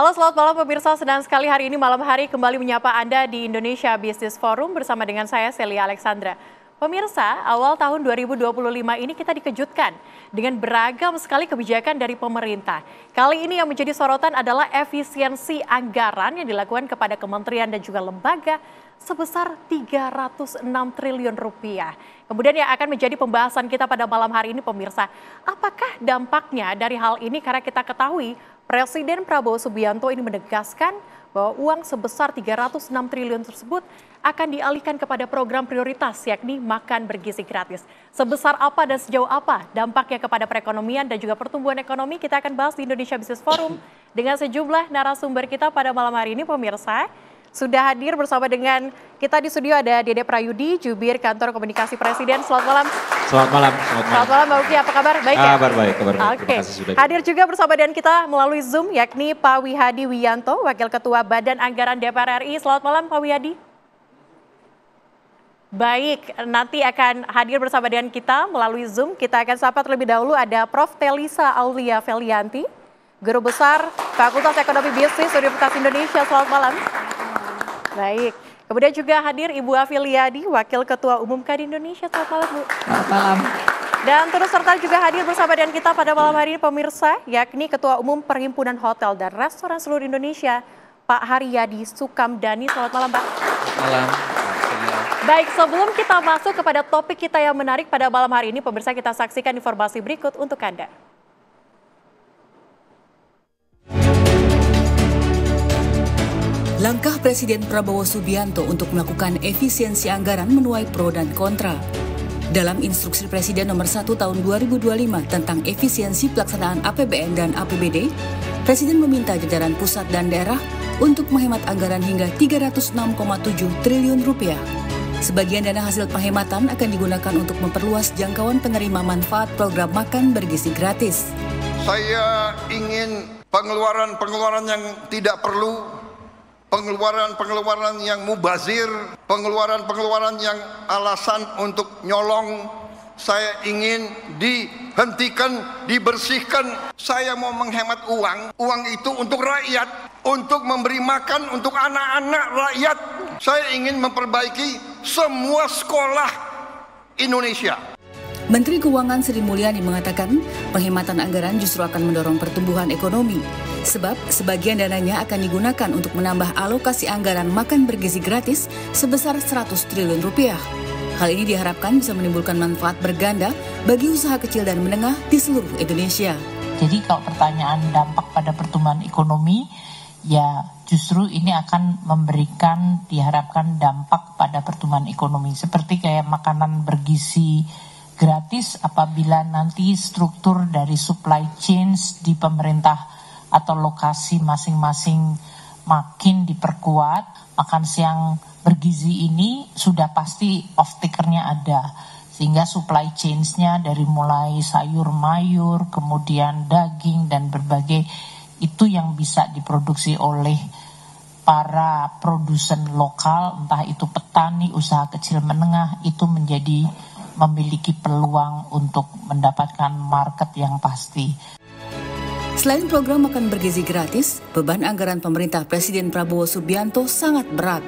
Halo, selamat malam pemirsa. Senang sekali hari ini malam hari kembali menyapa Anda di Indonesia Business Forum bersama dengan saya Celia Alexandra. Pemirsa, awal tahun 2025 ini kita dikejutkan dengan beragam sekali kebijakan dari pemerintah. Kali ini yang menjadi sorotan adalah efisiensi anggaran yang dilakukan kepada kementerian dan juga lembaga sebesar 306 triliun rupiah. Kemudian yang akan menjadi pembahasan kita pada malam hari ini pemirsa, apakah dampaknya dari hal ini karena kita ketahui Presiden Prabowo Subianto ini menegaskan bahwa uang sebesar 306 triliun tersebut akan dialihkan kepada program prioritas yakni makan bergizi gratis. Sebesar apa dan sejauh apa dampaknya kepada perekonomian dan juga pertumbuhan ekonomi kita akan bahas di Indonesia Business Forum dengan sejumlah narasumber kita pada malam hari ini pemirsa. Sudah hadir bersama dengan kita di studio ada Dede Prayudi, Jubir Kantor Komunikasi Presiden. Selamat malam. Selamat malam. Selamat malam Mbak Uki, apa kabar? Baik ya? Kabar baik. Oke. Terima kasih sudah hadir juga bersama dengan kita melalui Zoom yakni Pak Wihadi Wiyanto, Wakil Ketua Badan Anggaran DPR RI. Selamat malam Pak Wihadi. Baik, nanti akan hadir bersama dengan kita melalui Zoom. Kita akan sapa terlebih dahulu ada Prof. Telisa Aulia Felianti, Guru Besar Fakultas Ekonomi Bisnis Universitas Indonesia. Selamat malam. Baik, kemudian juga hadir Ibu Afiliadi, Wakil Ketua Umum Kadin Indonesia. Selamat malam Bu. Selamat malam. Dan terus serta juga hadir bersama dengan kita pada malam hari ini pemirsa, yakni Ketua Umum Perhimpunan Hotel dan Restoran Seluruh Indonesia, Pak Haryadi Sukamdani. Selamat malam Pak. Selamat malam. Baik, sebelum kita masuk kepada topik kita yang menarik pada malam hari ini, pemirsa kita saksikan informasi berikut untuk Anda. Langkah Presiden Prabowo Subianto untuk melakukan efisiensi anggaran menuai pro dan kontra. Dalam Instruksi Presiden Nomor 1 Tahun 2025 tentang efisiensi pelaksanaan APBN dan APBD, Presiden meminta jajaran pusat dan daerah untuk menghemat anggaran hingga 306,7 triliun rupiah. Sebagian dana hasil penghematan akan digunakan untuk memperluas jangkauan penerima manfaat program makan bergizi gratis. Saya ingin pengeluaran-pengeluaran yang tidak perlu, pengeluaran-pengeluaran yang mubazir, pengeluaran-pengeluaran yang alasan untuk nyolong, saya ingin dihentikan, dibersihkan. Saya mau menghemat uang itu untuk rakyat, untuk memberi makan untuk anak-anak rakyat. Saya ingin memperbaiki semua sekolah Indonesia. Menteri Keuangan Sri Mulyani mengatakan penghematan anggaran justru akan mendorong pertumbuhan ekonomi. Sebab sebagian dananya akan digunakan untuk menambah alokasi anggaran makan bergizi gratis sebesar 100 triliun rupiah. Hal ini diharapkan bisa menimbulkan manfaat berganda bagi usaha kecil dan menengah di seluruh Indonesia. Jadi kalau pertanyaan dampak pada pertumbuhan ekonomi, ya justru ini akan memberikan diharapkan dampak pada pertumbuhan ekonomi. Seperti kayak makanan bergizi gratis apabila nanti struktur dari supply chains di pemerintah atau lokasi masing-masing makin diperkuat, makan siang bergizi ini sudah pasti off-takernya ada. Sehingga supply chains-nya dari mulai sayur mayur, kemudian daging dan berbagai itu yang bisa diproduksi oleh para produsen lokal, entah itu petani, usaha kecil menengah, itu memiliki peluang untuk mendapatkan market yang pasti. Selain program makan bergizi gratis, beban anggaran pemerintah Presiden Prabowo Subianto sangat berat.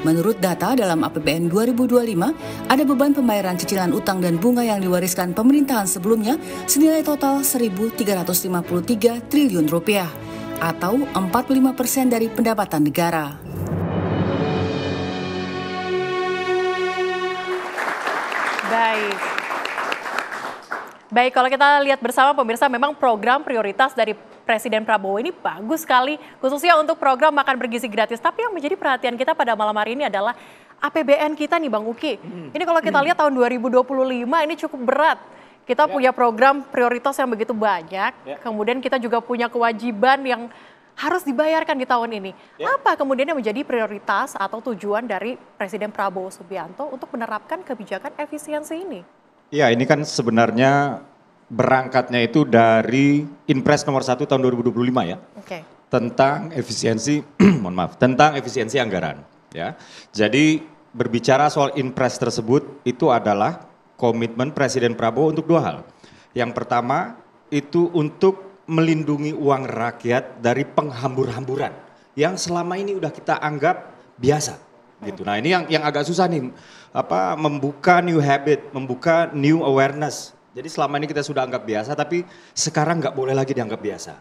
Menurut data dalam APBN 2025, ada beban pembayaran cicilan utang dan bunga yang diwariskan pemerintahan sebelumnya senilai total 1.353 triliun rupiah atau 45% dari pendapatan negara. Baik, kalau kita lihat bersama pemirsa memang program prioritas dari Presiden Prabowo ini bagus sekali, khususnya untuk program makan bergizi gratis. Tapi yang menjadi perhatian kita pada malam hari ini adalah APBN kita nih Bang Uki. Ini kalau kita lihat tahun 2025 ini cukup berat. Kita punya program prioritas yang begitu banyak, kemudian kita juga punya kewajiban yang harus dibayarkan di tahun ini. Apa kemudian yang menjadi prioritas atau tujuan dari Presiden Prabowo Subianto untuk menerapkan kebijakan efisiensi ini? Ya, ini kan sebenarnya berangkatnya itu dari Inpres nomor 1 tahun 2025 ya. Tentang efisiensi, tentang efisiensi anggaran ya. Jadi berbicara soal Inpres tersebut itu adalah komitmen Presiden Prabowo untuk dua hal. Yang pertama itu untuk melindungi uang rakyat dari penghambur-hamburan yang selama ini udah kita anggap biasa gitu. Nah, ini yang agak susah nih, membuka new habit, membuka new awareness. Jadi selama ini kita sudah anggap biasa, tapi sekarang nggak boleh lagi dianggap biasa.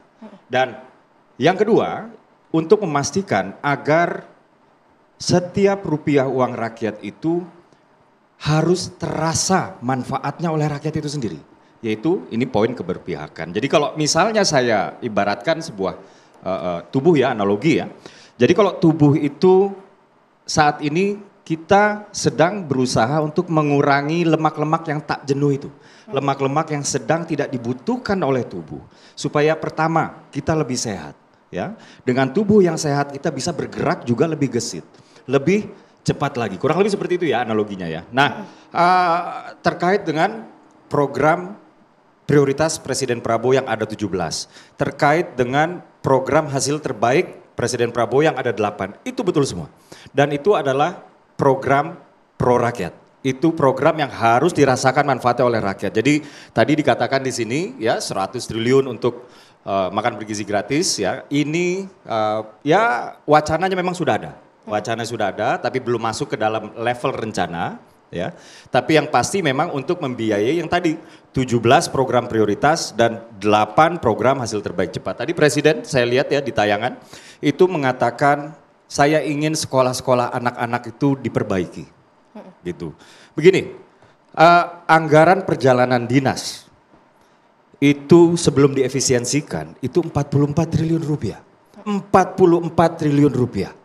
Dan yang kedua, untuk memastikan agar setiap rupiah uang rakyat itu harus terasa manfaatnya oleh rakyat itu sendiri. Yaitu ini poin keberpihakan. Jadi kalau misalnya saya ibaratkan sebuah tubuh ya, analogi ya. Jadi kalau tubuh itu saat ini kita sedang berusaha untuk mengurangi lemak-lemak yang tak jenuh itu. Lemak-lemak yang sedang tidak dibutuhkan oleh tubuh. Supaya pertama kita lebih sehat. Ya, dengan tubuh yang sehat kita bisa bergerak juga lebih gesit. Lebih cepat lagi. Kurang lebih seperti itu ya analoginya ya. Nah terkait dengan program prioritas Presiden Prabowo yang ada 17. Terkait dengan program hasil terbaik Presiden Prabowo yang ada 8. Itu betul semua. Dan itu adalah program pro rakyat. Itu program yang harus dirasakan manfaatnya oleh rakyat. Jadi tadi dikatakan di sini ya 100 triliun untuk makan bergizi gratis ya. Ini ya wacananya memang sudah ada. Wacana sudah ada tapi belum masuk ke dalam level rencana. Ya, tapi yang pasti memang untuk membiayai yang tadi 17 program prioritas dan 8 program hasil terbaik cepat. Tadi Presiden saya lihat ya di tayangan itu mengatakan saya ingin sekolah-sekolah anak-anak itu diperbaiki. Gitu. Begini, anggaran perjalanan dinas itu sebelum diefisiensikan itu 44 triliun rupiah. 44 triliun rupiah.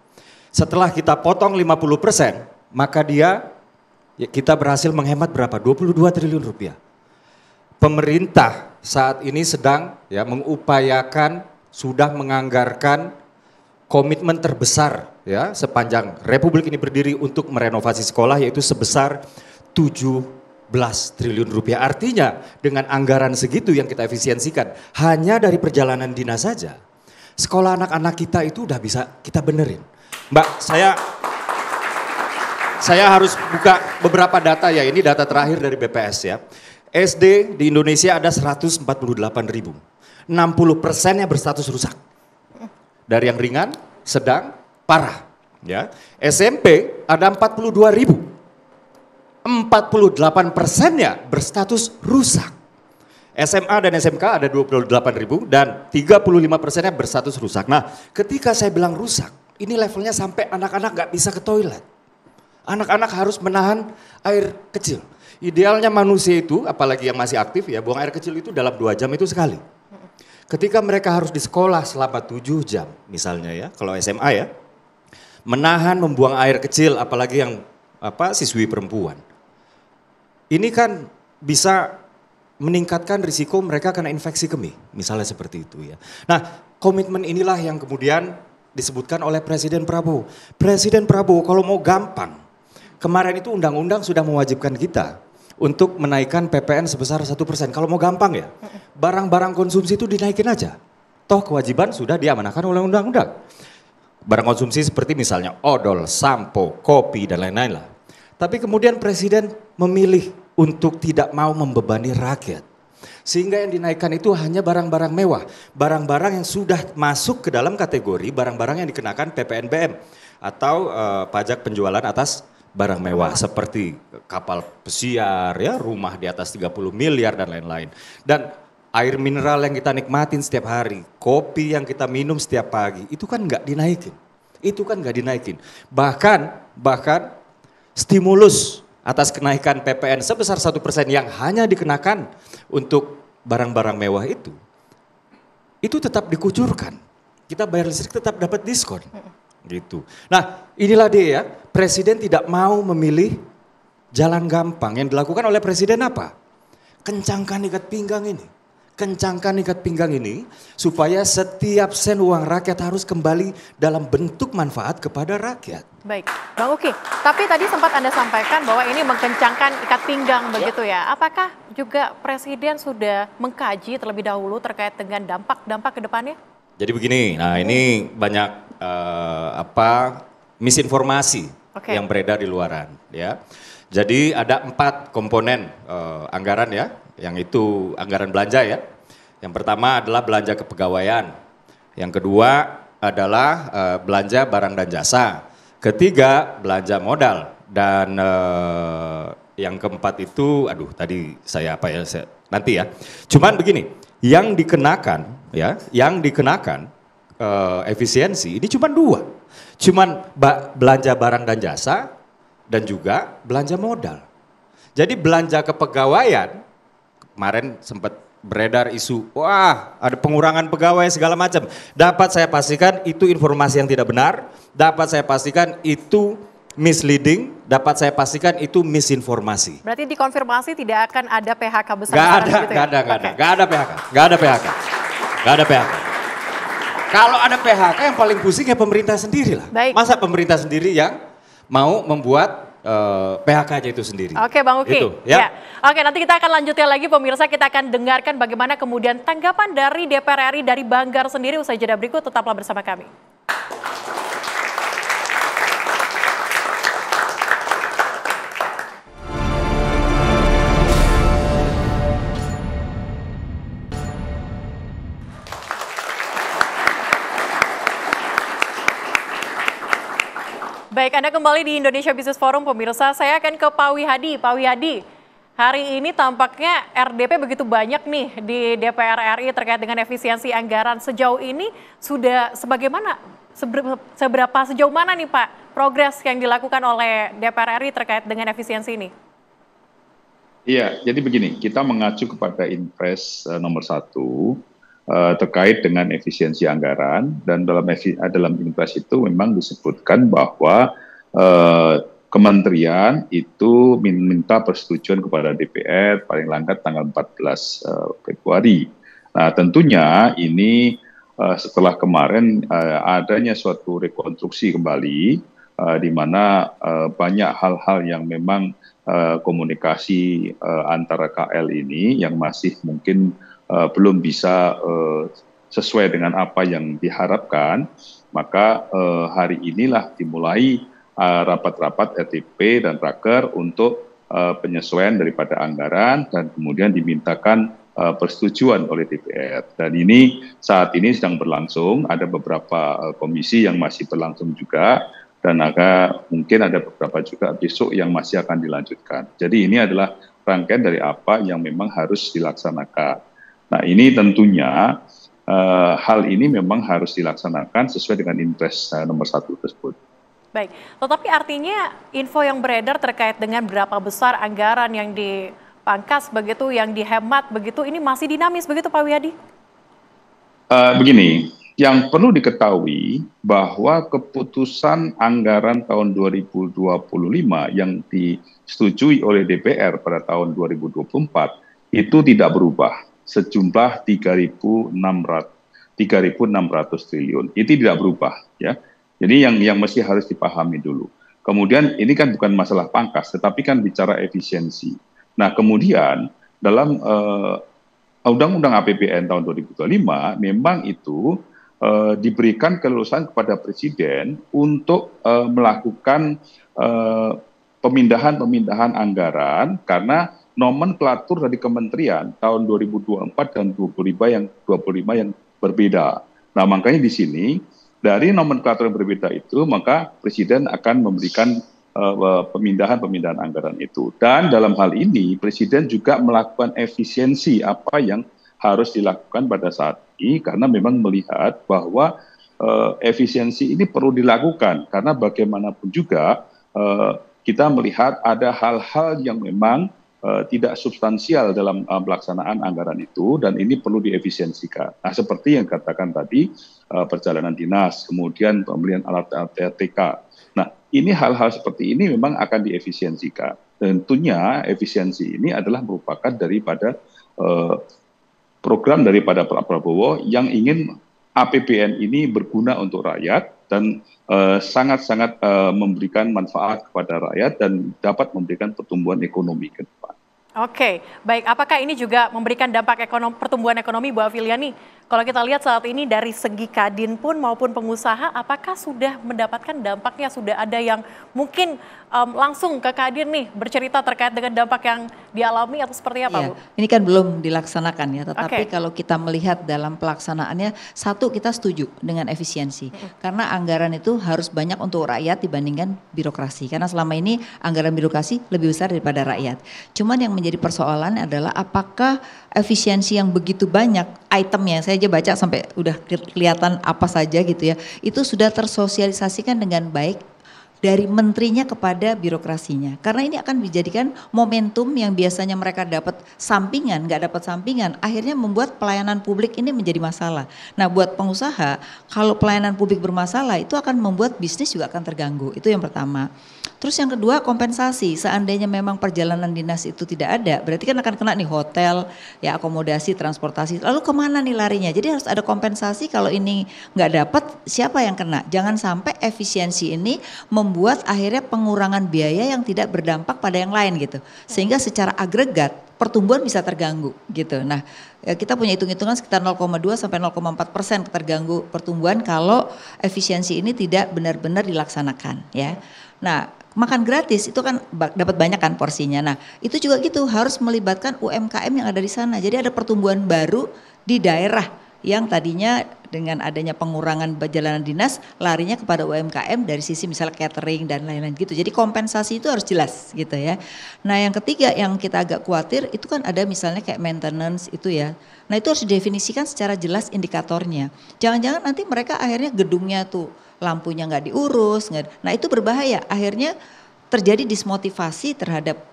Setelah kita potong 50%, maka kita berhasil menghemat berapa? 22 triliun rupiah. Pemerintah saat ini sedang ya mengupayakan, sudah menganggarkan komitmen terbesar ya sepanjang Republik ini berdiri untuk merenovasi sekolah yaitu sebesar 17 triliun rupiah. Artinya dengan anggaran segitu yang kita efisiensikan hanya dari perjalanan dinas saja, sekolah anak-anak kita itu udah bisa kita benerin. Mbak, saya harus buka beberapa data ya, ini data terakhir dari BPS ya. SD di Indonesia ada 148 ribu, 60%-nya berstatus rusak. Dari yang ringan, sedang, parah. Ya. SMP ada 42 ribu, 48%-nya berstatus rusak. SMA dan SMK ada 28 ribu dan 35%-nya berstatus rusak. Nah ketika saya bilang rusak, ini levelnya sampai anak-anak gak bisa ke toilet. Anak-anak harus menahan air kecil. Idealnya manusia itu, apalagi yang masih aktif ya, buang air kecil itu dalam 2 jam itu sekali. Ketika mereka harus di sekolah selama 7 jam misalnya ya, kalau SMA ya, menahan membuang air kecil apalagi yang siswi perempuan. Ini kan bisa meningkatkan risiko mereka kena infeksi kemih, misalnya seperti itu ya. Nah komitmen inilah yang kemudian disebutkan oleh Presiden Prabowo. Presiden Prabowo kalau mau gampang, kemarin itu undang-undang sudah mewajibkan kita untuk menaikkan PPN sebesar 1%. Kalau mau gampang ya, barang-barang konsumsi itu dinaikin aja. Toh kewajiban sudah diamanahkan oleh undang-undang. Barang konsumsi seperti misalnya odol, sampo, kopi dan lain-lain lah. Tapi kemudian Presiden memilih untuk tidak mau membebani rakyat. Sehingga yang dinaikkan itu hanya barang-barang mewah. Barang-barang yang sudah masuk ke dalam kategori barang-barang yang dikenakan PPNBM. Atau pajak penjualan atas barang mewah seperti kapal pesiar, ya, rumah di atas 30 miliar dan lain-lain. Dan air mineral yang kita nikmatin setiap hari, kopi yang kita minum setiap pagi, itu kan nggak dinaikin. Itu kan nggak dinaikin. Bahkan stimulus atas kenaikan PPN sebesar 1% yang hanya dikenakan untuk barang-barang mewah itu tetap dikucurkan. Kita bayar listrik tetap dapat diskon. Gitu. Nah inilah dia ya, Presiden tidak mau memilih jalan gampang. Yang dilakukan oleh Presiden apa? Kencangkan ikat pinggang ini. Kencangkan ikat pinggang ini supaya setiap sen uang rakyat harus kembali dalam bentuk manfaat kepada rakyat. Baik, Bang Uki, tapi tadi sempat Anda sampaikan bahwa ini mengkencangkan ikat pinggang begitu ya. Apakah juga Presiden sudah mengkaji terlebih dahulu terkait dengan dampak-dampak ke depannya? Jadi begini, nah ini banyak misinformasi yang beredar di luaran ya. Jadi ada 4 komponen anggaran ya, yang itu anggaran belanja ya. Yang pertama adalah belanja kepegawaian. Yang kedua adalah belanja barang dan jasa. Ketiga belanja modal. Dan yang keempat itu, aduh tadi saya apa ya, nanti ya. Cuman begini, yang dikenakan efisiensi ini cuma dua. Cuman belanja barang dan jasa dan juga belanja modal. Jadi belanja kepegawaian, kemarin sempat beredar isu, wah ada pengurangan pegawai segala macam. Dapat saya pastikan itu informasi yang tidak benar, dapat saya pastikan itu misleading, dapat saya pastikan itu misinformasi. Berarti dikonfirmasi tidak akan ada PHK besar. Gak ada PHK. Kalau ada PHK yang paling pusing ya pemerintah sendiri lah. Baik. Masa pemerintah sendiri yang mau membuat PHK-nya itu sendiri. Oke Bang Uki. Itu, ya. Oke, nanti kita akan lanjutkan lagi pemirsa, kita akan dengarkan bagaimana kemudian tanggapan dari DPR RI dari Banggar sendiri usai jeda berikut, tetaplah bersama kami. Baik, Anda kembali di Indonesia Business Forum, pemirsa. Saya akan ke Pak Wihadi. Pak Wihadi, hari ini tampaknya RDP begitu banyak nih di DPR RI terkait dengan efisiensi anggaran. Sejauh ini sudah sejauh mana nih Pak progres yang dilakukan oleh DPR RI terkait dengan efisiensi ini? Iya, jadi begini, kita mengacu kepada Impres nomor 1 terkait dengan efisiensi anggaran, dan dalam Impres itu memang disebutkan bahwa kementerian itu minta persetujuan kepada DPR paling lambat tanggal 14 Februari. Nah tentunya ini setelah kemarin adanya suatu rekonstruksi kembali di mana banyak hal-hal yang memang komunikasi antara KL ini yang masih mungkin belum bisa sesuai dengan apa yang diharapkan, maka hari inilah dimulai rapat-rapat RTP dan Raker untuk penyesuaian daripada anggaran dan kemudian dimintakan persetujuan oleh DPR. Dan ini saat ini sedang berlangsung, ada beberapa komisi yang masih berlangsung juga, dan mungkin ada beberapa juga besok yang masih akan dilanjutkan. Jadi ini adalah rangkaian dari apa yang memang harus dilaksanakan. Nah ini tentunya hal ini memang harus dilaksanakan sesuai dengan Impres nomor 1 tersebut. Baik, tetapi artinya info yang beredar terkait dengan berapa besar anggaran yang dipangkas begitu, yang dihemat begitu, ini masih dinamis begitu Pak Wihadi? Begini, yang perlu diketahui bahwa keputusan anggaran tahun 2025 yang disetujui oleh DPR pada tahun 2024 itu tidak berubah. Sejumlah 3.600 triliun. Itu tidak berubah ya. Jadi yang mesti harus dipahami dulu. Kemudian ini kan bukan masalah pangkas, tetapi kan bicara efisiensi. Nah kemudian dalam Undang-Undang APBN tahun 2025 memang itu diberikan keleluasan kepada Presiden untuk melakukan pemindahan anggaran karena nomenklatur dari kementerian tahun 2024 dan 2025 yang berbeda. Nah, makanya di sini dari nomenklatur yang berbeda itu, maka Presiden akan memberikan pemindahan anggaran itu. Dan dalam hal ini Presiden juga melakukan efisiensi apa yang harus dilakukan pada saat ini, karena memang melihat bahwa efisiensi ini perlu dilakukan karena bagaimanapun juga kita melihat ada hal-hal yang memang tidak substansial dalam pelaksanaan anggaran itu, dan ini perlu diefisiensikan. Nah, seperti yang katakan tadi, perjalanan dinas, kemudian pembelian alat-alat TK. Nah, ini hal-hal seperti ini memang akan diefisiensikan. Tentunya efisiensi ini adalah merupakan daripada program daripada Pak Prabowo yang ingin APBN ini berguna untuk rakyat dan sangat-sangat memberikan manfaat kepada rakyat dan dapat memberikan pertumbuhan ekonomi ke depan. Oke, baik. Apakah ini juga memberikan dampak pertumbuhan ekonomi, Bu Afiliani? Kalau kita lihat saat ini dari segi Kadin pun maupun pengusaha, apakah sudah mendapatkan dampaknya? Sudah ada yang mungkin langsung ke Kadin nih bercerita terkait dengan dampak yang dialami atau seperti apa, Bu? Ini kan belum dilaksanakan ya, tetapi kalau kita melihat dalam pelaksanaannya, satu kita setuju dengan efisiensi. Karena anggaran itu harus banyak untuk rakyat dibandingkan birokrasi. Karena selama ini anggaran birokrasi lebih besar daripada rakyat. Cuman yang menjadi persoalan adalah apakah efisiensi yang begitu banyak itemnya, saya aja baca sampai udah kelihatan apa saja gitu ya, itu sudah tersosialisasikan dengan baik dari menterinya kepada birokrasinya. Karena ini akan dijadikan momentum yang biasanya mereka dapat sampingan, nggak dapat sampingan, akhirnya membuat pelayanan publik ini menjadi masalah. Nah buat pengusaha, kalau pelayanan publik bermasalah itu akan membuat bisnis juga akan terganggu, itu yang pertama. Terus yang kedua kompensasi, seandainya memang perjalanan dinas itu tidak ada, berarti kan akan kena nih hotel, ya akomodasi, transportasi, lalu kemana nih larinya? Jadi harus ada kompensasi, kalau ini nggak dapat siapa yang kena? Jangan sampai efisiensi ini membuat akhirnya pengurangan biaya yang tidak berdampak pada yang lain gitu. Sehingga secara agregat pertumbuhan bisa terganggu gitu. Nah kita punya hitung-hitungan sekitar 0,2 sampai 0,4% terganggu pertumbuhan kalau efisiensi ini tidak benar-benar dilaksanakan ya. Nah makan gratis itu kan dapat banyak kan porsinya. Nah itu juga gitu harus melibatkan UMKM yang ada di sana. Jadi ada pertumbuhan baru di daerah yang tadinya dengan adanya pengurangan perjalanan dinas larinya kepada UMKM dari sisi misalnya catering dan lain-lain gitu. Jadi kompensasi itu harus jelas gitu ya. Nah yang ketiga yang kita agak khawatir itu kan ada misalnya kayak maintenance itu ya. Nah itu harus didefinisikan secara jelas indikatornya. Jangan-jangan nanti mereka akhirnya gedungnya tuh lampunya nggak diurus, nah itu berbahaya. Akhirnya terjadi dismotivasi terhadap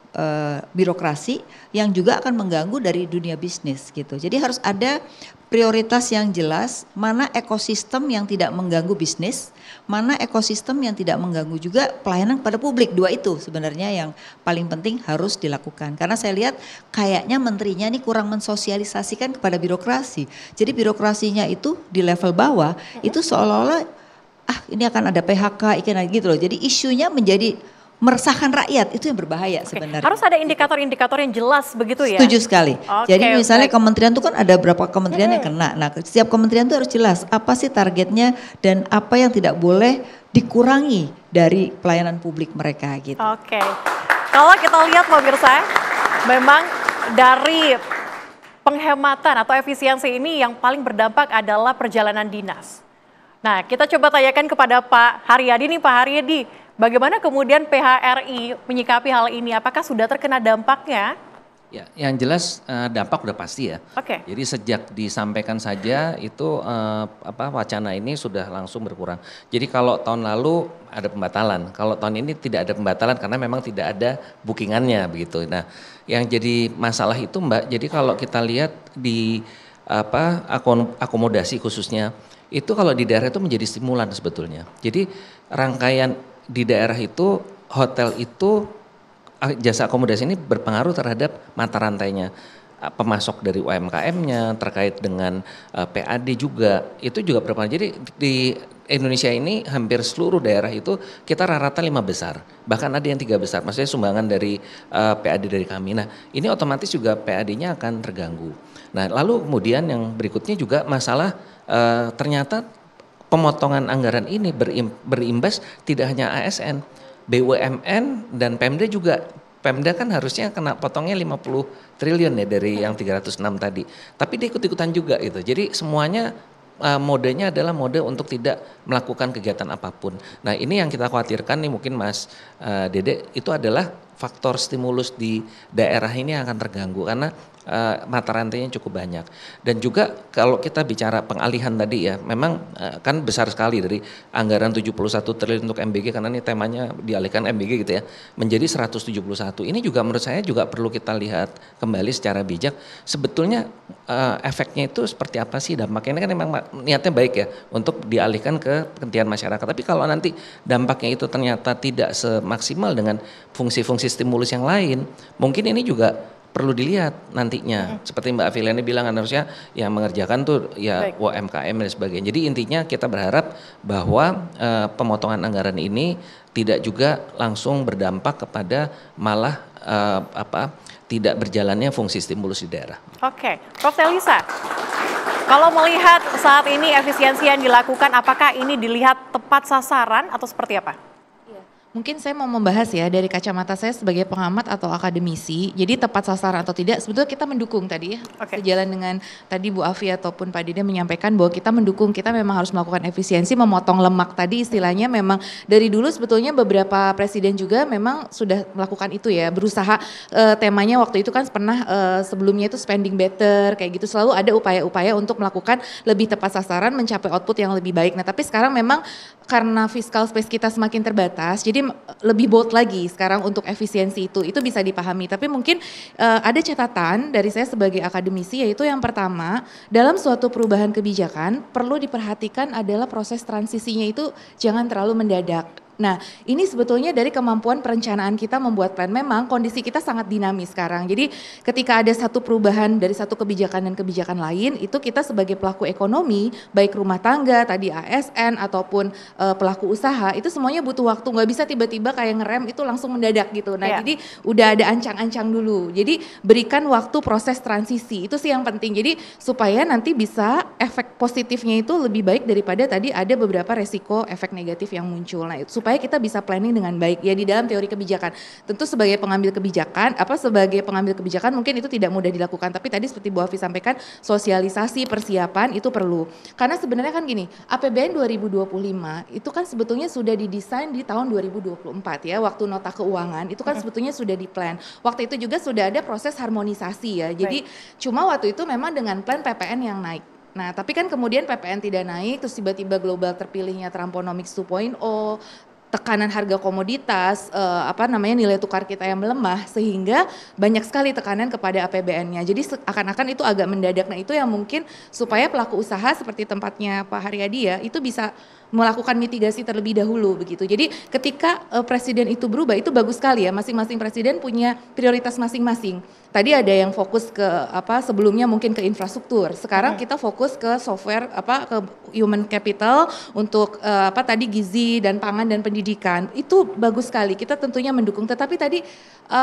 birokrasi yang juga akan mengganggu dari dunia bisnis gitu. Jadi harus ada prioritas yang jelas, mana ekosistem yang tidak mengganggu bisnis, mana ekosistem yang tidak mengganggu juga pelayanan pada publik. Dua itu sebenarnya yang paling penting harus dilakukan. Karena saya lihat kayaknya menterinya ini kurang mensosialisasikan kepada birokrasi. Jadi birokrasinya itu di level bawah itu seolah-olah ini akan ada PHK, gitu loh. Jadi isunya menjadi meresahkan rakyat, itu yang berbahaya sebenarnya. Harus ada indikator-indikator yang jelas begitu ya? Setuju sekali. Jadi misalnya kementerian itu kan ada berapa kementerian yang kena. Nah setiap kementerian itu harus jelas apa sih targetnya dan apa yang tidak boleh dikurangi dari pelayanan publik mereka gitu. Oke, kalau kita lihat pemirsa, memang dari penghematan atau efisiensi ini yang paling berdampak adalah perjalanan dinas. Nah kita coba tanyakan kepada Pak Haryadi nih, Pak Haryadi. Bagaimana kemudian PHRI menyikapi hal ini? Apakah sudah terkena dampaknya? Ya, yang jelas dampak udah pasti ya. Oke. Jadi sejak disampaikan saja itu wacana ini sudah langsung berkurang. Jadi kalau tahun lalu ada pembatalan, kalau tahun ini tidak ada pembatalan karena memang tidak ada bookingannya begitu. Nah, yang jadi masalah itu Mbak, jadi kalau kita lihat di akomodasi khususnya itu kalau di daerah itu menjadi stimulan sebetulnya. Jadi rangkaian di daerah itu, hotel itu, jasa akomodasi ini berpengaruh terhadap mata rantainya. Pemasok dari UMKM-nya, terkait dengan PAD juga, itu juga berpengaruh. Jadi di Indonesia ini hampir seluruh daerah itu kita rata-rata 5 besar. Bahkan ada yang 3 besar, maksudnya sumbangan dari PAD dari kami. Nah ini otomatis juga PAD-nya akan terganggu. Nah lalu kemudian yang berikutnya juga masalah ternyata pemotongan anggaran ini berimbas tidak hanya ASN, BUMN dan Pemda juga. Pemda kan harusnya kena potongnya 50 triliun ya dari yang 306 tadi. Tapi dia ikut-ikutan juga gitu. Jadi semuanya modenya adalah mode untuk tidak melakukan kegiatan apapun. Nah ini yang kita khawatirkan nih mungkin Mas Dede, itu adalah faktor stimulus di daerah ini akan terganggu karena mata rantainya cukup banyak. Dan juga kalau kita bicara pengalihan tadi ya, memang kan besar sekali dari anggaran 71 triliun untuk MBG karena ini temanya dialihkan MBG gitu ya, menjadi 171. Ini juga menurut saya juga perlu kita lihat kembali secara bijak. Sebetulnya efeknya itu seperti apa sih dampaknya? Ini kan memang niatnya baik ya untuk dialihkan ke kepentingan masyarakat. Tapi kalau nanti dampaknya itu ternyata tidak semaksimal dengan fungsi-fungsi stimulus yang lain, mungkin ini juga perlu dilihat nantinya. Seperti Mbak Afiliani bilang kan harusnya yang mengerjakan tuh ya UMKM dan sebagainya. Jadi intinya kita berharap bahwa pemotongan anggaran ini tidak juga langsung berdampak kepada malah tidak berjalannya fungsi stimulus di daerah. Oke, Prof. Elisa. Kalau melihat saat ini efisiensi yang dilakukan, apakah ini dilihat tepat sasaran atau seperti apa? Mungkin saya mau membahas ya dari kacamata saya sebagai pengamat atau akademisi. Jadi tepat sasaran atau tidak, sebetulnya kita mendukung tadi ya. Sejalan dengan tadi Bu Afi ataupun Pak Dede menyampaikan bahwa kita mendukung, kita memang harus melakukan efisiensi, memotong lemak tadi istilahnya memang dari dulu sebetulnya beberapa presiden juga memang sudah melakukan itu ya. Berusaha temanya waktu itu kan pernah sebelumnya itu spending better kayak gitu. Selalu ada upaya-upaya untuk melakukan lebih tepat sasaran, mencapai output yang lebih baik. Nah tapi sekarang memang karena fiscal space kita semakin terbatas, jadi lebih bold lagi sekarang untuk efisiensi itu bisa dipahami. Tapi mungkin ada catatan dari saya sebagai akademisi, yaitu yang pertama, dalam suatu perubahan kebijakan perlu diperhatikan adalah proses transisinya itu jangan terlalu mendadak. Nah ini sebetulnya dari kemampuan perencanaan kita membuat plan. Memang kondisi kita sangat dinamis sekarang. Jadi ketika ada satu perubahan dari satu kebijakan dan kebijakan lain, itu kita sebagai pelaku ekonomi, baik rumah tangga, tadi ASN ataupun pelaku usaha, itu semuanya butuh waktu. Nggak bisa tiba-tiba kayak ngerem itu langsung mendadak gitu. Nah jadi udah ada ancang-ancang dulu. Jadi berikan waktu proses transisi, itu sih yang penting. Jadi supaya nanti bisa efek positifnya itu lebih baik daripada tadi ada beberapa resiko efek negatif yang muncul. Nah supaya kita bisa planning dengan baik ya di dalam teori kebijakan. Tentu sebagai pengambil kebijakan mungkin itu tidak mudah dilakukan, tapi tadi seperti Bu Afi sampaikan sosialisasi persiapan itu perlu. Karena sebenarnya kan gini, APBN 2025 itu kan sebetulnya sudah didesain di tahun 2024 ya, waktu nota keuangan itu kan sebetulnya sudah diplan. Waktu itu juga sudah ada proses harmonisasi ya. Jadi cuma waktu itu memang dengan plan PPN yang naik. Nah, tapi kan kemudian PPN tidak naik, terus tiba-tiba global terpilihnya Trumponomics 2.0, tekanan harga komoditas, nilai tukar kita yang melemah, sehingga banyak sekali tekanan kepada APBN-nya. Jadi akan-akan itu agak mendadak. Nah itu yang mungkin supaya pelaku usaha seperti tempatnya Pak Haryadi ya, itu bisa melakukan mitigasi terlebih dahulu begitu. Jadi ketika presiden itu berubah, itu bagus sekali ya, masing-masing presiden punya prioritas masing-masing. Tadi ada yang fokus ke sebelumnya mungkin ke infrastruktur. Sekarang kita fokus ke software ke human capital untuk tadi gizi dan pangan dan pendidikan. Itu bagus sekali. Kita tentunya mendukung. Tetapi tadi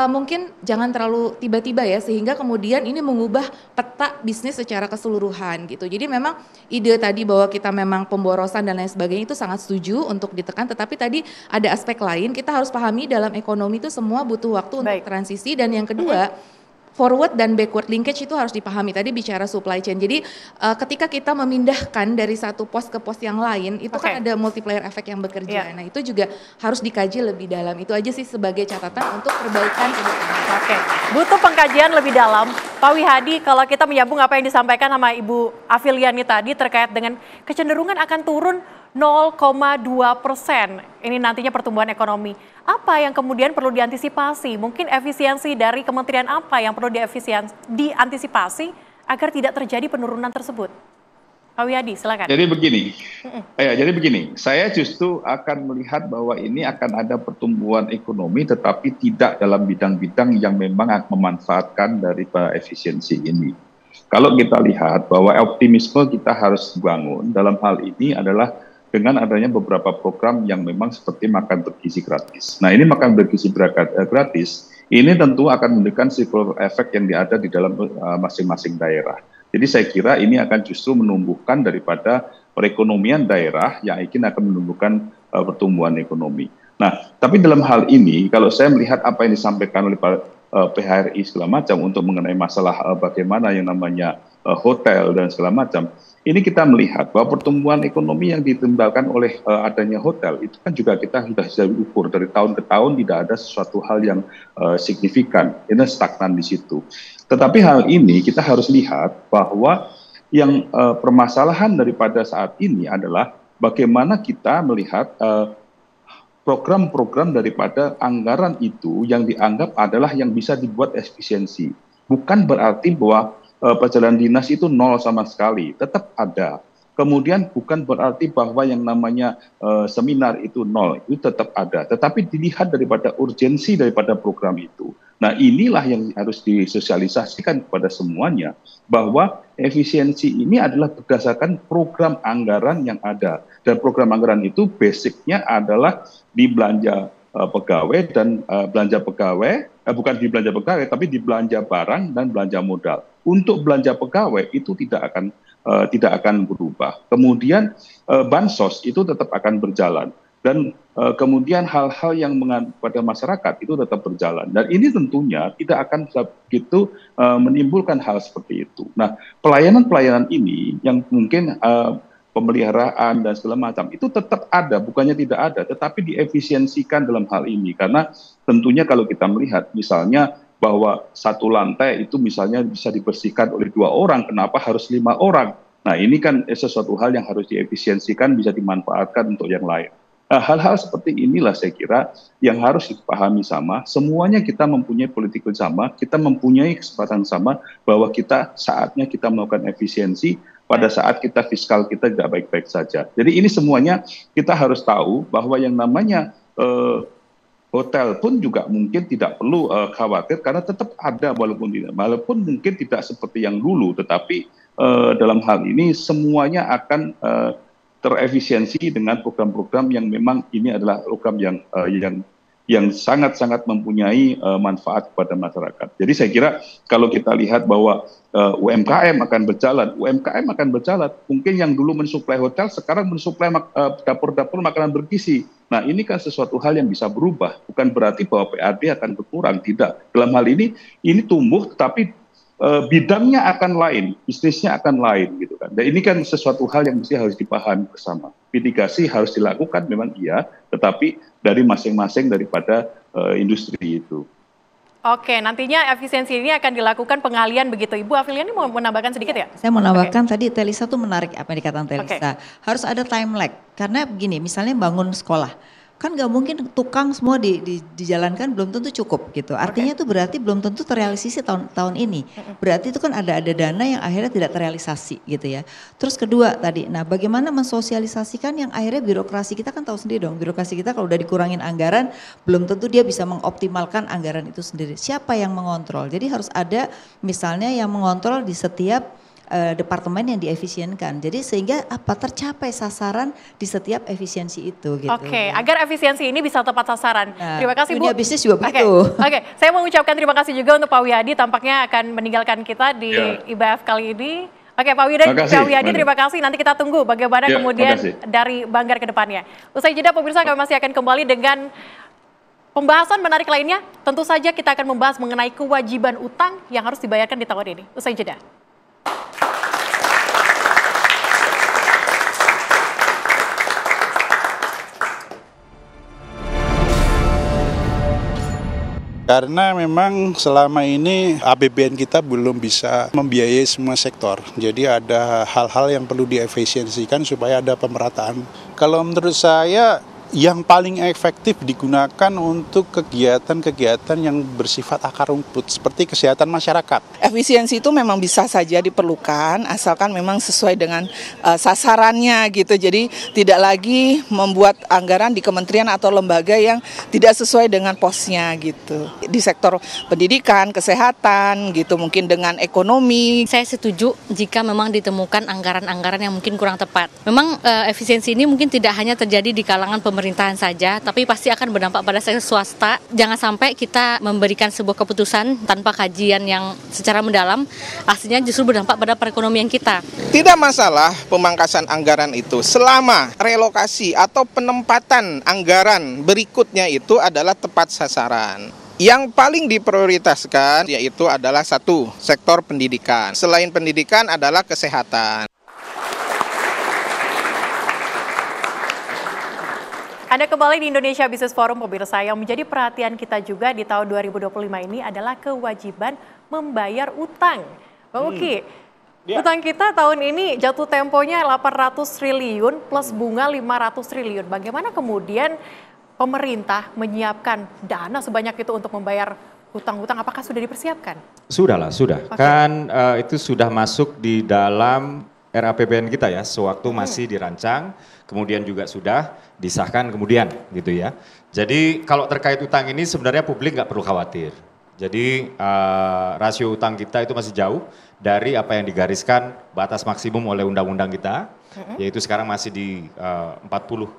mungkin jangan terlalu tiba-tiba ya, sehingga kemudian ini mengubah peta bisnis secara keseluruhan gitu. Jadi memang ide tadi bahwa kita memang pemborosan dan lain sebagainya itu sangat setuju untuk ditekan, tetapi tadi ada aspek lain, kita harus pahami dalam ekonomi itu semua butuh waktu untuk transisi. Dan yang kedua, forward dan backward linkage itu harus dipahami. Tadi bicara supply chain. Jadi ketika kita memindahkan dari satu pos ke pos yang lain, itu kan ada multiplier effect yang bekerja. Nah itu juga harus dikaji lebih dalam. Itu aja sih sebagai catatan untuk perbaikan ke depan. Butuh pengkajian lebih dalam. Pak Wihadi, kalau kita menyambung apa yang disampaikan sama Ibu Afiliani tadi terkait dengan kecenderungan akan turun 0,2% ini nantinya pertumbuhan ekonomi. Apa yang kemudian perlu diantisipasi? Mungkin efisiensi dari kementerian apa yang perlu diantisipasi agar tidak terjadi penurunan tersebut? Pak Wihadi, silakan. Jadi begini, saya justru akan melihat bahwa ini akan ada pertumbuhan ekonomi, tetapi tidak dalam bidang-bidang yang memang memanfaatkan dari efisiensi ini. Kalau kita lihat bahwa optimisme kita harus bangun dalam hal ini adalah dengan adanya beberapa program yang memang seperti makan bergizi gratis. Nah ini makan bergizi gratis, ini tentu akan memberikan circular effect yang ada di dalam masing-masing daerah. Jadi saya kira ini akan justru menumbuhkan daripada perekonomian daerah yang akan menumbuhkan pertumbuhan ekonomi. Nah tapi dalam hal ini kalau saya melihat apa yang disampaikan oleh PHRI segala macam untuk mengenai masalah bagaimana yang namanya hotel dan segala macam, ini kita melihat bahwa pertumbuhan ekonomi yang ditimbulkan oleh adanya hotel itu kan juga kita sudah bisa ukur dari tahun ke tahun, tidak ada sesuatu hal yang signifikan, ini stagnan di situ. Tetapi hal ini kita harus lihat bahwa yang permasalahan daripada saat ini adalah bagaimana kita melihat program-program daripada anggaran itu yang dianggap adalah yang bisa dibuat efisiensi. Bukan berarti bahwa perjalanan dinas itu nol sama sekali, tetap ada. Kemudian bukan berarti bahwa yang namanya seminar itu nol, itu tetap ada. Tetapi dilihat daripada urgensi daripada program itu. Nah inilah yang harus disosialisasikan kepada semuanya, bahwa efisiensi ini adalah berdasarkan program anggaran yang ada. Dan program anggaran itu basicnya adalah di belanja pegawai dan belanja pegawai, bukan di belanja pegawai, tapi di belanja barang dan belanja modal. Untuk belanja pegawai itu tidak akan tidak akan berubah. Kemudian bansos itu tetap akan berjalan. Dan kemudian hal-hal yang pada masyarakat itu tetap berjalan. Dan ini tentunya tidak akan begitu menimbulkan hal seperti itu. Nah, pelayanan-pelayanan ini yang mungkin pemeliharaan dan segala macam itu tetap ada, bukannya tidak ada, tetapi diefisiensikan dalam hal ini. Karena tentunya kalau kita melihat misalnya bahwa satu lantai itu misalnya bisa dibersihkan oleh 2 orang, kenapa harus 5 orang? Nah, ini kan sesuatu hal yang harus diefisiensikan, bisa dimanfaatkan untuk yang lain. Nah, hal-hal seperti inilah saya kira yang harus dipahami sama. Semuanya kita mempunyai politik sama, kita mempunyai kesempatan sama bahwa saatnya kita melakukan efisiensi pada saat kita fiskal kita tidak baik-baik saja. Jadi ini semuanya kita harus tahu bahwa yang namanya hotel pun juga mungkin tidak perlu khawatir karena tetap ada walaupun mungkin tidak seperti yang dulu, tetapi dalam hal ini semuanya akan terefisiensi dengan program-program yang memang ini adalah program yang sangat-sangat mempunyai manfaat kepada masyarakat. Jadi saya kira kalau kita lihat bahwa UMKM akan berjalan, mungkin yang dulu mensuplai hotel sekarang mensuplai dapur-dapur makanan bergizi. Nah, ini kan sesuatu hal yang bisa berubah, bukan berarti bahwa PAD akan berkurang, tidak. Dalam hal ini tumbuh tetapi bidangnya akan lain, bisnisnya akan lain gitu kan. Dan ini kan sesuatu hal yang mesti harus dipahami bersama. Mitigasi harus dilakukan memang iya, tetapi dari masing-masing daripada industri itu. Oke, nantinya efisiensi ini akan dilakukan pengalian begitu. Ibu Afiliani mau menambahkan sedikit ya? Saya mau menambahkan tadi Telisa tuh menarik apa yang dikatakan Telisa. Harus ada time lag, karena begini misalnya bangun sekolah. Kan nggak mungkin tukang semua dijalankan belum tentu cukup gitu. Artinya itu berarti belum tentu terrealisasi tahun ini. Berarti itu kan ada dana yang akhirnya tidak terrealisasi gitu ya. Terus kedua tadi, nah bagaimana mensosialisasikan yang akhirnya birokrasi kita kan tahu sendiri dong. Birokrasi kita kalau udah dikurangin anggaran belum tentu dia bisa mengoptimalkan anggaran itu sendiri. Siapa yang mengontrol? Jadi harus ada misalnya yang mengontrol di setiap departemen yang diefisienkan. Jadi sehingga tercapai sasaran di setiap efisiensi itu gitu. Oke, agar efisiensi ini bisa tepat sasaran. Nah, terima kasih Bu. Dunia bisnis juga begitu. Oke, saya mau ucapkan terima kasih juga untuk Pak Wiyadi tampaknya akan meninggalkan kita di IBF kali ini. Oke, Pak Wiyadi terima kasih. Nanti kita tunggu bagaimana kemudian dari Banggar ke depannya. Usai jeda pemirsa kami masih akan kembali dengan pembahasan menarik lainnya. Tentu saja kita akan membahas mengenai kewajiban utang yang harus dibayarkan di tahun ini. Usai jeda. Karena memang selama ini APBN kita belum bisa membiayai semua sektor. Jadi ada hal-hal yang perlu diefisiensikan supaya ada pemerataan. Kalau menurut saya yang paling efektif digunakan untuk kegiatan-kegiatan yang bersifat akar rumput seperti kesehatan masyarakat. Efisiensi itu memang bisa saja diperlukan asalkan memang sesuai dengan sasarannya gitu. Jadi tidak lagi membuat anggaran di kementerian atau lembaga yang tidak sesuai dengan posnya gitu. Di sektor pendidikan, kesehatan gitu, mungkin dengan ekonomi. Saya setuju jika memang ditemukan anggaran-anggaran yang mungkin kurang tepat. Memang efisiensi ini mungkin tidak hanya terjadi di kalangan pemerintahan saja, tapi pasti akan berdampak pada sektor swasta. Jangan sampai kita memberikan sebuah keputusan tanpa kajian yang secara mendalam, aslinya justru berdampak pada perekonomian kita. Tidak masalah pemangkasan anggaran itu, selama relokasi atau penempatan anggaran berikutnya itu adalah tepat sasaran. Yang paling diprioritaskan yaitu adalah satu, sektor pendidikan. Selain pendidikan adalah kesehatan. Anda kembali di Indonesia Business Forum, pemirsa. Yang menjadi perhatian kita juga di tahun 2025 ini adalah kewajiban membayar utang. Bang Uki, utang kita tahun ini jatuh temponya 800 triliun plus bunga 500 triliun. Bagaimana kemudian pemerintah menyiapkan dana sebanyak itu untuk membayar hutang-hutang? Apakah sudah dipersiapkan? Sudah. Okay. Kan itu sudah masuk di dalam RAPBN kita ya, sewaktu masih dirancang, kemudian juga sudah disahkan kemudian gitu ya. Jadi kalau terkait utang ini sebenarnya publik nggak perlu khawatir. Jadi rasio utang kita itu masih jauh dari apa yang digariskan batas maksimum oleh undang-undang kita, yaitu sekarang masih di 40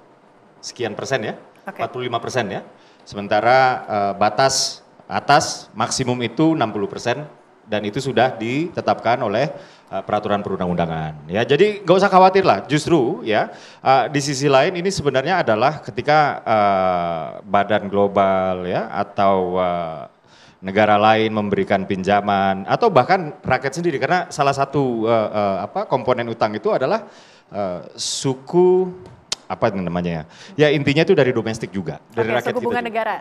sekian persen ya, 45% ya. Sementara batas atas maksimum itu 60%. Dan itu sudah ditetapkan oleh peraturan perundang-undangan. Ya, jadi nggak usah khawatir lah. Justru ya di sisi lain ini sebenarnya adalah ketika badan global ya atau negara lain memberikan pinjaman atau bahkan rakyat sendiri, karena salah satu komponen utang itu adalah suku apa namanya ya intinya itu dari domestik juga, dari rakyat suku bunga kita negara.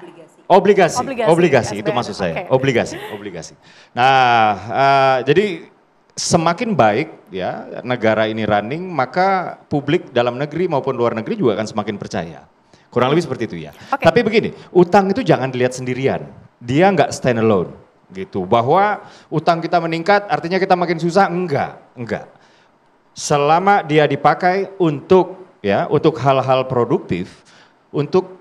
Obligasi itu maksud saya, obligasi. Nah, jadi semakin baik ya negara ini running, maka publik dalam negeri maupun luar negeri juga akan semakin percaya. Kurang lebih seperti itu ya. Tapi begini, utang itu jangan dilihat sendirian, dia nggak stand alone gitu. Bahwa utang kita meningkat artinya kita makin susah, enggak. Selama dia dipakai untuk hal-hal produktif, untuk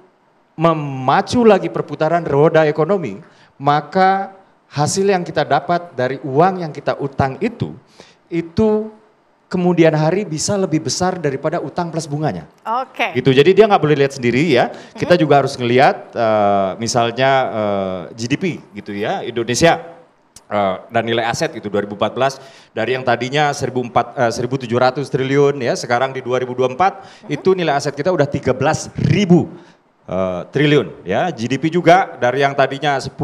memacu lagi perputaran roda ekonomi, maka hasil yang kita dapat dari uang yang kita utang itu kemudian hari bisa lebih besar daripada utang plus bunganya. Gitu. Jadi dia nggak boleh lihat sendiri ya. Kita juga harus ngelihat misalnya GDP gitu ya Indonesia dan nilai aset itu 2014 dari yang tadinya 1.700 triliun ya sekarang di 2024 itu nilai aset kita udah 13.000 triliun ya. GDP juga dari yang tadinya 10.500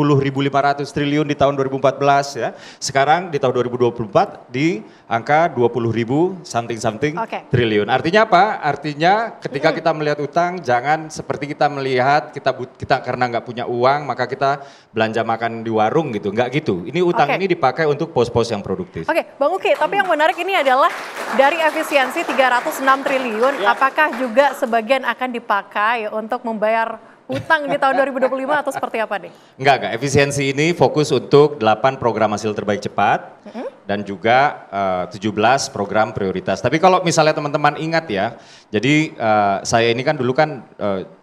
triliun di tahun 2014 ya, sekarang di tahun 2024 di angka 20.000 something triliun. Artinya apa? Artinya ketika kita melihat utang jangan seperti kita melihat kita karena nggak punya uang maka kita belanja makan di warung gitu, nggak gitu. Ini utang ini dipakai untuk pos-pos yang produktif. Bang Uki, tapi yang menarik ini adalah dari efisiensi 306 triliun, apakah juga sebagian akan dipakai untuk membayar utang di tahun 2025 atau seperti apa nih? Enggak. Efisiensi ini fokus untuk 8 program hasil terbaik cepat dan juga 17 program prioritas. Tapi kalau misalnya teman-teman ingat ya, jadi saya ini kan dulu kan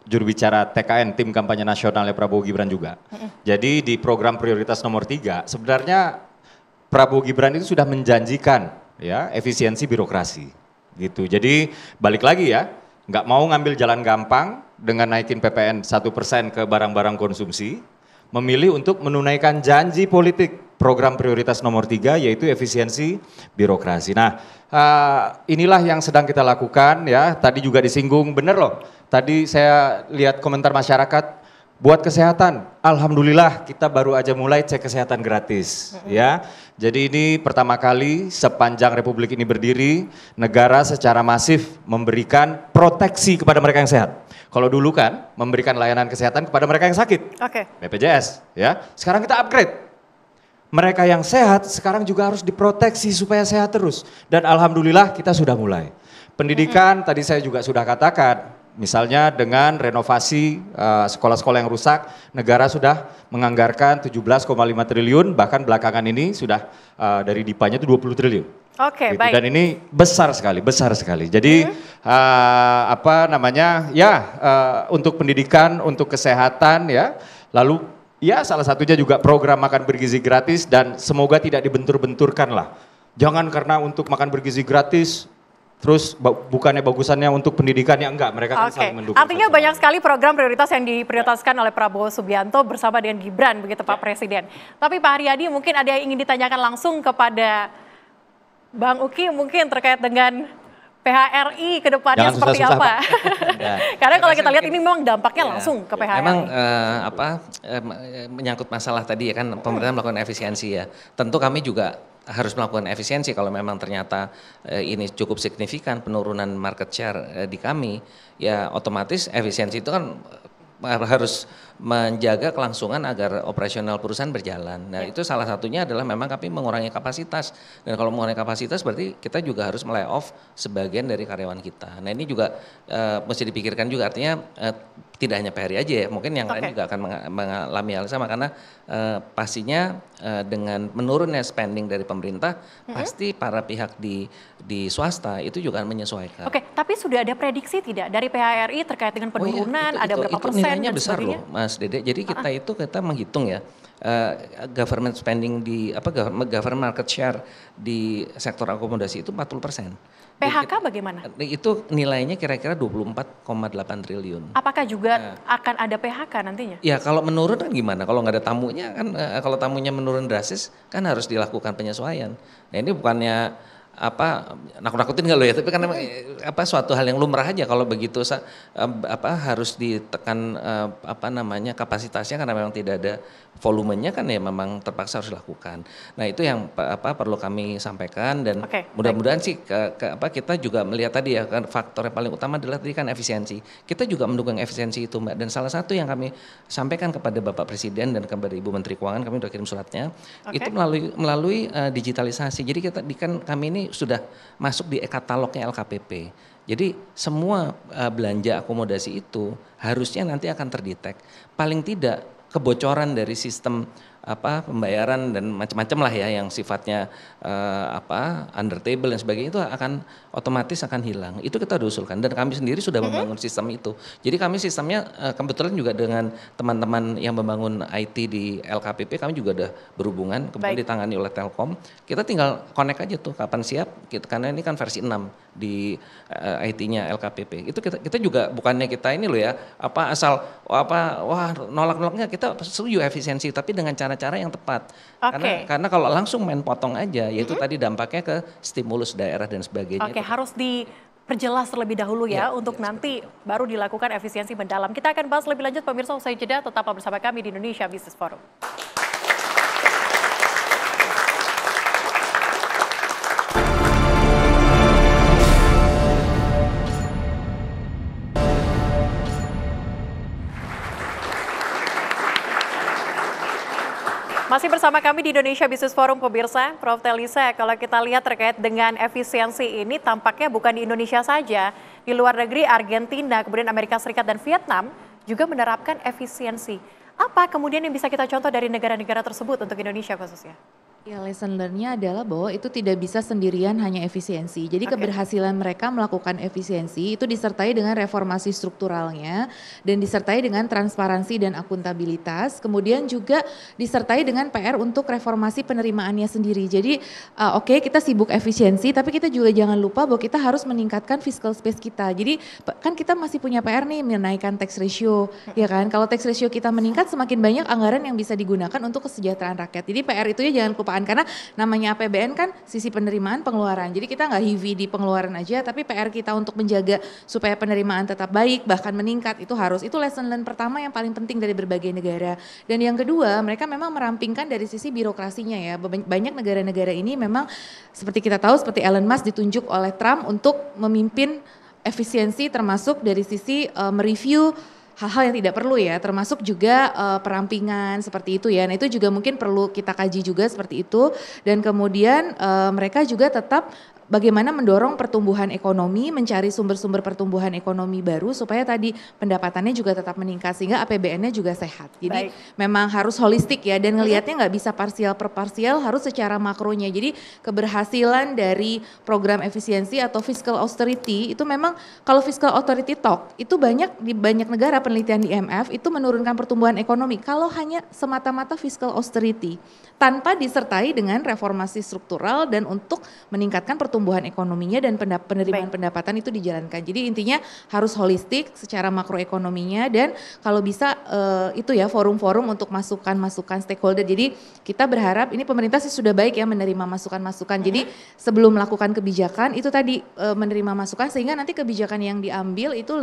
juru bicara TKN, tim kampanye nasionalnya Prabowo Gibran juga. Jadi di program prioritas nomor 3 sebenarnya Prabowo Gibran itu sudah menjanjikan ya efisiensi birokrasi gitu. Jadi balik lagi ya, nggak mau ngambil jalan gampang dengan naikin PPN 1% ke barang-barang konsumsi, memilih untuk menunaikan janji politik program prioritas nomor 3 yaitu efisiensi birokrasi. Nah inilah yang sedang kita lakukan ya, tadi juga disinggung, bener loh, tadi saya lihat komentar masyarakat, buat kesehatan, alhamdulillah kita baru aja mulai cek kesehatan gratis ya. Jadi ini pertama kali sepanjang Republik ini berdiri, negara secara masif memberikan proteksi kepada mereka yang sehat. Kalau dulu kan memberikan layanan kesehatan kepada mereka yang sakit, BPJS ya. Sekarang kita upgrade, mereka yang sehat sekarang juga harus diproteksi supaya sehat terus. Dan alhamdulillah kita sudah mulai. Pendidikan tadi saya juga sudah katakan, misalnya dengan renovasi sekolah-sekolah yang rusak, negara sudah menganggarkan 17,5 triliun, bahkan belakangan ini sudah dari DIPA-nya itu 20 triliun. Gitu. Baik. Dan ini besar sekali. Jadi untuk pendidikan, untuk kesehatan ya, lalu ya salah satunya juga program makan bergizi gratis dan semoga tidak dibentur-benturkan lah. Jangan karena untuk makan bergizi gratis terus bukannya bagusannya untuk pendidikan, ya enggak, mereka kan saling mendukung. Artinya banyak sekali program prioritas yang diprioritaskan oleh Prabowo Subianto bersama dengan Gibran begitu Pak Presiden. Tapi Pak Haryadi mungkin ada yang ingin ditanyakan langsung kepada Bang Uki mungkin terkait dengan PHRI ke depannya seperti apa? Karena kalau kita lihat ini memang dampaknya langsung ke PHRI. Memang menyangkut masalah tadi ya kan, pemerintah melakukan efisiensi ya. Tentu kami juga harus melakukan efisiensi kalau memang ternyata ini cukup signifikan penurunan market share di kami, ya otomatis efisiensi itu kan harus menjaga kelangsungan agar operasional perusahaan berjalan. Nah itu salah satunya adalah memang kami mengurangi kapasitas. Dan kalau mengurangi kapasitas berarti kita juga harus melay off sebagian dari karyawan kita. Nah ini juga mesti dipikirkan juga, artinya tidak hanya PHRI aja ya, mungkin yang lain juga akan mengalami hal sama karena pastinya dengan menurunnya spending dari pemerintah pasti para pihak di swasta itu juga akan menyesuaikan. Tapi sudah ada prediksi tidak dari PHRI terkait dengan penurunan, ada berapa persen dan besar sebagainya? loh Mas Mas Dede. Jadi kita menghitung ya government spending di government market share di sektor akomodasi itu 40%. PHK bagaimana? Itu nilainya kira-kira 24,8 triliun. Apakah juga akan ada PHK nantinya? Ya kalau menurun kan gimana? Kalau nggak ada tamunya kan, kalau tamunya menurun drastis kan harus dilakukan penyesuaian. Nah ini bukannya nakut-nakutin nggak lo ya, tapi kan suatu hal yang lumrah aja kalau begitu harus ditekan kapasitasnya karena memang tidak ada volumenya kan ya memang terpaksa harus dilakukan. Nah itu yang perlu kami sampaikan dan mudah-mudahan sih kita juga melihat tadi ya kan faktor yang paling utama adalah tadi kan efisiensi. Kita juga mendukung efisiensi itu Mbak, dan salah satu yang kami sampaikan kepada Bapak Presiden dan kepada Ibu Menteri Keuangan, kami sudah kirim suratnya, itu melalui digitalisasi. Jadi kami ini sudah masuk di e-katalognya LKPP. Jadi semua belanja akomodasi itu harusnya nanti akan terdetek. Paling tidak kebocoran dari sistem pembayaran dan macam-macam lah ya yang sifatnya under table dan sebagainya itu akan otomatis akan hilang. Itu kita udah usulkan dan kami sendiri sudah membangun sistem itu. Jadi kami sistemnya kebetulan juga dengan teman-teman yang membangun IT di LKPP kami juga udah berhubungan, kemudian ditangani oleh Telkom. Kita tinggal connect aja tuh kapan siap karena ini kan versi 6 di IT-nya LKPP. Itu kita juga bukannya kita ini loh ya nolak-nolaknya, kita setuju efisiensi tapi dengan cara-cara yang tepat. Karena kalau langsung main potong aja yaitu tadi dampaknya ke stimulus daerah dan sebagainya. Harus diperjelas terlebih dahulu ya untuk nanti baru dilakukan efisiensi mendalam. Kita akan bahas lebih lanjut pemirsa usai jeda, tetaplah bersama kami di Indonesia Business Forum. Masih bersama kami di Indonesia Business Forum pemirsa. Prof. Telisa, kalau kita lihat terkait dengan efisiensi ini tampaknya bukan di Indonesia saja, di luar negeri Argentina, kemudian Amerika Serikat dan Vietnam juga menerapkan efisiensi. Apa kemudian yang bisa kita contoh dari negara-negara tersebut untuk Indonesia khususnya? Ya, lesson learn-nya adalah bahwa itu tidak bisa sendirian hanya efisiensi. Jadi keberhasilan mereka melakukan efisiensi itu disertai dengan reformasi strukturalnya dan disertai dengan transparansi dan akuntabilitas. Kemudian juga disertai dengan PR untuk reformasi penerimaannya sendiri. Jadi kita sibuk efisiensi tapi kita juga jangan lupa bahwa kita harus meningkatkan fiscal space kita. Jadi kan kita masih punya PR nih menaikkan tax ratio, ya kan? Kalau tax ratio kita meningkat semakin banyak anggaran yang bisa digunakan untuk kesejahteraan rakyat. Jadi PR itu ya jangan lupa. Karena namanya APBN kan sisi penerimaan pengeluaran. Jadi kita nggak heavy di pengeluaran aja, tapi PR kita untuk menjaga supaya penerimaan tetap baik bahkan meningkat itu lesson learn pertama yang paling penting dari berbagai negara. Dan yang kedua, mereka memang merampingkan dari sisi birokrasinya ya. Banyak negara-negara ini memang seperti kita tahu seperti Elon Musk ditunjuk oleh Trump untuk memimpin efisiensi termasuk dari sisi mereview hal-hal yang tidak perlu ya, termasuk juga perampingan seperti itu ya. Nah itu juga mungkin perlu kita kaji juga seperti itu. Dan kemudian mereka juga tetap bagaimana mendorong pertumbuhan ekonomi, mencari sumber-sumber pertumbuhan ekonomi baru supaya tadi pendapatannya juga tetap meningkat sehingga APBN-nya juga sehat. Jadi memang harus holistik ya dan ngelihatnya nggak bisa parsial per parsial, harus secara makronya. Jadi keberhasilan dari program efisiensi atau fiscal austerity itu memang kalau fiscal austerity talk itu di banyak negara penelitian di IMF itu menurunkan pertumbuhan ekonomi kalau hanya semata-mata fiscal austerity tanpa disertai dengan reformasi struktural dan untuk meningkatkan pertumbuhan ekonominya dan penerimaan pendapatan itu dijalankan. Jadi intinya harus holistik secara makroekonominya dan kalau bisa itu ya forum-forum untuk masukan-masukan stakeholder. Jadi kita berharap ini pemerintah sih sudah baik ya menerima masukan-masukan. Jadi sebelum melakukan kebijakan itu tadi menerima masukan sehingga nanti kebijakan yang diambil itu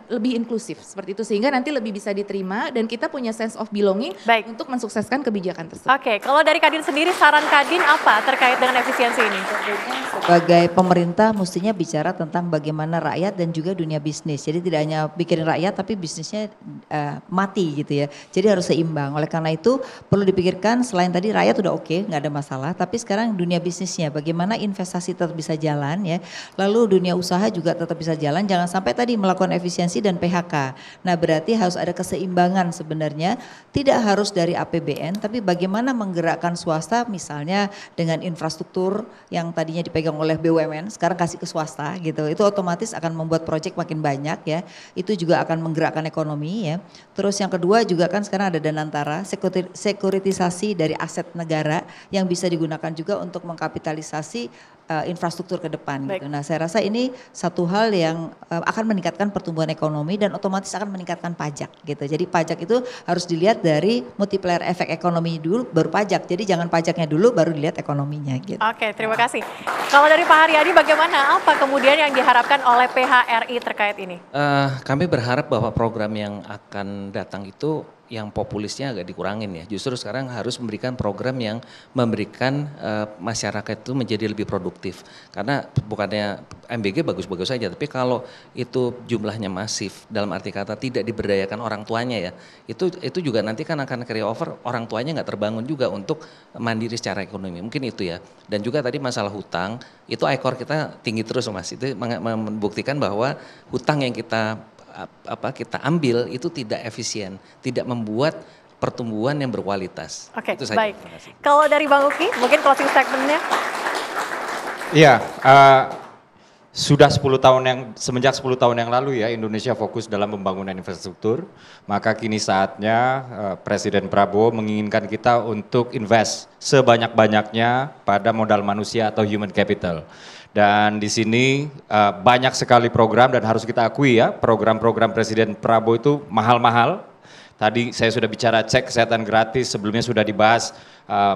lebih inklusif seperti itu sehingga nanti lebih bisa diterima dan kita punya sense of belonging untuk mensukseskan kebijakan tersebut. Oke, kalau dari Kadin sendiri saran Kadin apa terkait dengan efisiensi ini? Sebagai pemerintah mestinya bicara tentang bagaimana rakyat dan juga dunia bisnis. Jadi tidak hanya bikin rakyat tapi bisnisnya mati gitu ya. Jadi harus seimbang. Oleh karena itu perlu dipikirkan selain tadi rakyat udah oke, nggak ada masalah. Tapi sekarang dunia bisnisnya bagaimana investasi tetap bisa jalan ya. Lalu dunia usaha juga tetap bisa jalan. Jangan sampai tadi melakukan efisiensi dan PHK. Nah berarti harus ada keseimbangan sebenarnya. Tidak harus dari APBN tapi bagaimana menggerakkan swasta misalnya dengan infrastruktur yang tadinya dipegang oleh BUMN, sekarang kasih ke swasta gitu. Itu otomatis akan membuat proyek makin banyak ya. Itu juga akan menggerakkan ekonomi ya. Terus yang kedua juga kan sekarang ada Danantara, sekuritisasi dari aset negara yang bisa digunakan juga untuk mengkapitalisasi infrastruktur ke depan gitu. Nah, saya rasa ini satu hal yang akan meningkatkan pertumbuhan ekonomi dan otomatis akan meningkatkan pajak gitu. Jadi pajak itu harus dilihat dari multiplier efek ekonomi dulu baru pajak. Jadi jangan pajaknya dulu baru dilihat ekonominya gitu. Oke, terima kasih. Kalau dari Pak Haryadi bagaimana? Apa kemudian yang diharapkan oleh PHRI terkait ini? Kami berharap bahwa program yang akan datang itu yang populisnya agak dikurangin ya. Justru sekarang harus memberikan program yang memberikan masyarakat itu menjadi lebih produktif. Karena bukannya MBG bagus-bagus saja, tapi kalau itu jumlahnya masif, dalam arti kata tidak diberdayakan orang tuanya ya, itu juga nanti kan akan carry over, orang tuanya nggak terbangun juga untuk mandiri secara ekonomi. Mungkin itu ya. Dan juga tadi masalah hutang, itu ekor kita tinggi terus Mas. Itu membuktikan bahwa hutang yang kita ambil itu tidak efisien, tidak membuat pertumbuhan yang berkualitas. Oke, itu saja. Baik. Kalau dari Bang Uki, mungkin closing statement-nya? Iya, semenjak 10 tahun yang lalu ya Indonesia fokus dalam pembangunan infrastruktur, maka kini saatnya Presiden Prabowo menginginkan kita untuk invest sebanyak-banyaknya pada modal manusia atau human capital. Dan di sini banyak sekali program dan harus kita akui ya, program-program Presiden Prabowo itu mahal-mahal. Tadi saya sudah bicara cek kesehatan gratis, sebelumnya sudah dibahas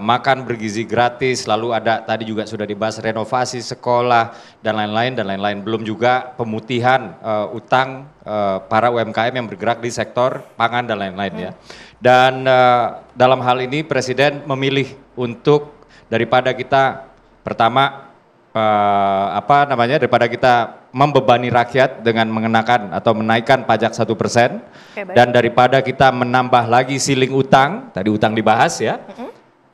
makan bergizi gratis, lalu ada tadi juga sudah dibahas renovasi sekolah dan lain-lain. Belum juga pemutihan utang para UMKM yang bergerak di sektor pangan dan lain-lain ya. Dan dalam hal ini Presiden memilih untuk daripada kita pertama daripada kita membebani rakyat dengan mengenakan atau menaikkan pajak 1%, dan daripada kita menambah lagi ceiling utang, tadi utang dibahas ya,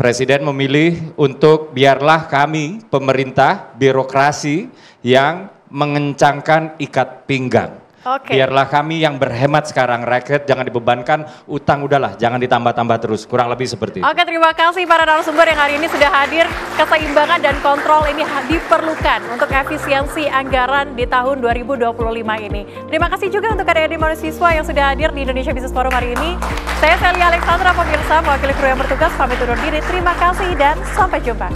Presiden memilih untuk biarlah kami pemerintah birokrasi yang mengencangkan ikat pinggang. Biarlah kami yang berhemat sekarang, rakyat jangan dibebankan utang, udahlah jangan ditambah-tambah terus, kurang lebih seperti itu. Oke, terima kasih para narasumber yang hari ini sudah hadir. Keseimbangan dan kontrol ini diperlukan untuk efisiensi anggaran di tahun 2025 ini. Terima kasih juga untuk adik-adik mahasiswa yang sudah hadir di Indonesia Business Forum hari ini. Saya Celia Alexandra, pemirsa mewakili kru yang bertugas, pamit undur diri. Terima kasih dan sampai jumpa.